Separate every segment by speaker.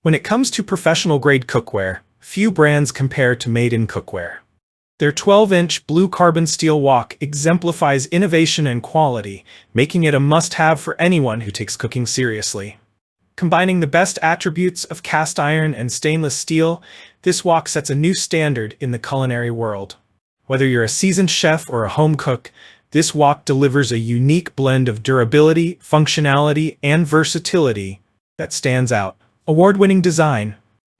Speaker 1: When it comes to professional-grade cookware, few brands compare to Made in Cookware. Their 12-inch blue carbon steel wok exemplifies innovation and quality, making it a must-have for anyone who takes cooking seriously. Combining the best attributes of cast iron and stainless steel, this wok sets a new standard in the culinary world. Whether you're a seasoned chef or a home cook, this wok delivers a unique blend of durability, functionality, and versatility that stands out. Award-winning design.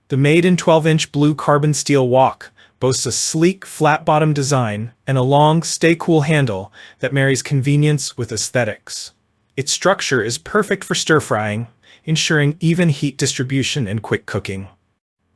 Speaker 1: The Made in 12-inch blue carbon steel wok boasts a sleek, flat-bottom design and a long, stay-cool handle that marries convenience with aesthetics. Its structure is perfect for stir-frying, ensuring even heat distribution and quick cooking.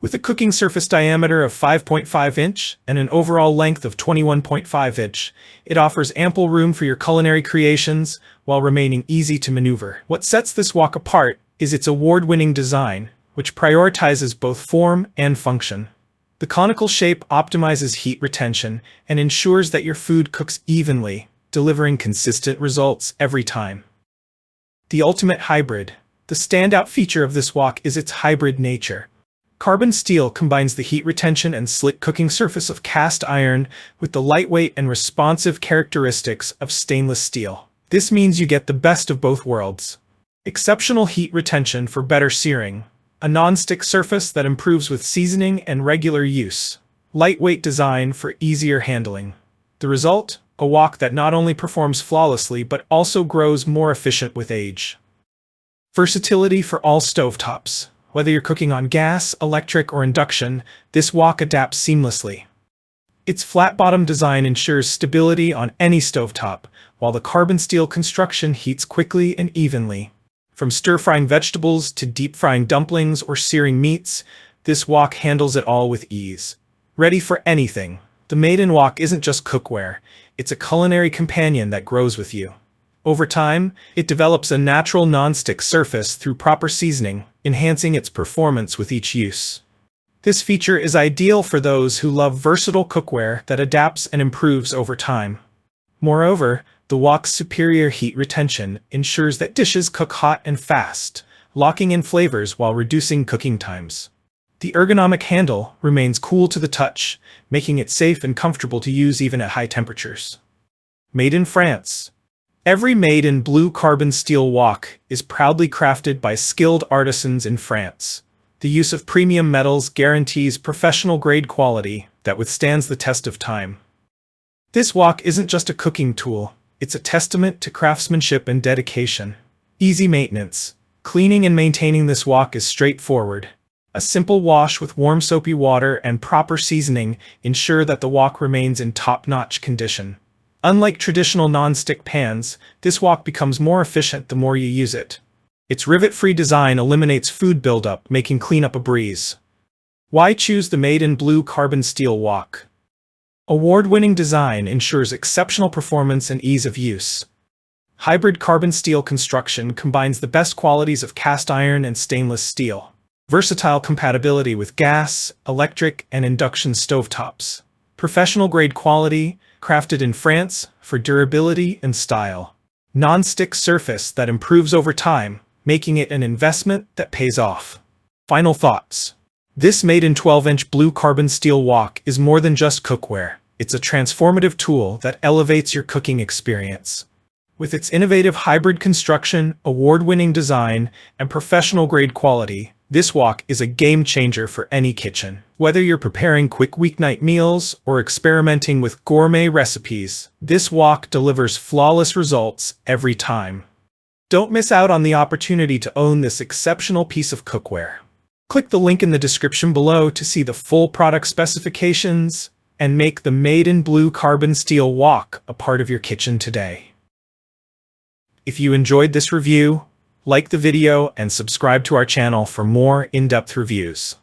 Speaker 1: With a cooking surface diameter of 5.5 inch and an overall length of 21.5 inch, it offers ample room for your culinary creations while remaining easy to maneuver. What sets this wok apart is its award-winning design, which prioritizes both form and function. The conical shape optimizes heat retention and ensures that your food cooks evenly, delivering consistent results every time. The ultimate hybrid. The standout feature of this wok is its hybrid nature. Carbon steel combines the heat retention and slick cooking surface of cast iron with the lightweight and responsive characteristics of stainless steel. This means you get the best of both worlds. Exceptional heat retention for better searing, a non-stick surface that improves with seasoning and regular use, lightweight design for easier handling. The result? A wok that not only performs flawlessly but also grows more efficient with age. Versatility for all stovetops. Whether you're cooking on gas, electric, or induction, this wok adapts seamlessly. Its flat-bottom design ensures stability on any stovetop, while the carbon steel construction heats quickly and evenly. From stir-frying vegetables to deep-frying dumplings or searing meats, this wok handles it all with ease. Ready for anything. The Made in wok isn't just cookware, it's a culinary companion that grows with you. Over time, it develops a natural non-stick surface through proper seasoning, enhancing its performance with each use. This feature is ideal for those who love versatile cookware that adapts and improves over time. Moreover, the wok's superior heat retention ensures that dishes cook hot and fast, locking in flavors while reducing cooking times. The ergonomic handle remains cool to the touch, making it safe and comfortable to use even at high temperatures. Made in France. Every Made in blue carbon steel wok is proudly crafted by skilled artisans in France. The use of premium metals guarantees professional-grade quality that withstands the test of time. This wok isn't just a cooking tool, it's a testament to craftsmanship and dedication. Easy maintenance. Cleaning and maintaining this wok is straightforward. A simple wash with warm soapy water and proper seasoning ensure that the wok remains in top-notch condition. Unlike traditional non-stick pans, this wok becomes more efficient the more you use it. Its rivet-free design eliminates food buildup, making cleanup a breeze. Why choose the Made in blue carbon steel wok? Award-winning design ensures exceptional performance and ease of use. Hybrid carbon steel construction combines the best qualities of cast iron and stainless steel. Versatile compatibility with gas, electric, and induction stovetops. Professional-grade quality, crafted in France for durability and style. Non-stick surface that improves over time, making it an investment that pays off. Final thoughts. This Made in 12-inch blue carbon steel wok is more than just cookware. It's a transformative tool that elevates your cooking experience. With its innovative hybrid construction, award-winning design, and professional-grade quality, this wok is a game-changer for any kitchen. Whether you're preparing quick weeknight meals or experimenting with gourmet recipes, this wok delivers flawless results every time. Don't miss out on the opportunity to own this exceptional piece of cookware. Click the link in the description below to see the full product specifications and make the Made in blue carbon steel wok a part of your kitchen today. If you enjoyed this review, like the video and subscribe to our channel for more in-depth reviews.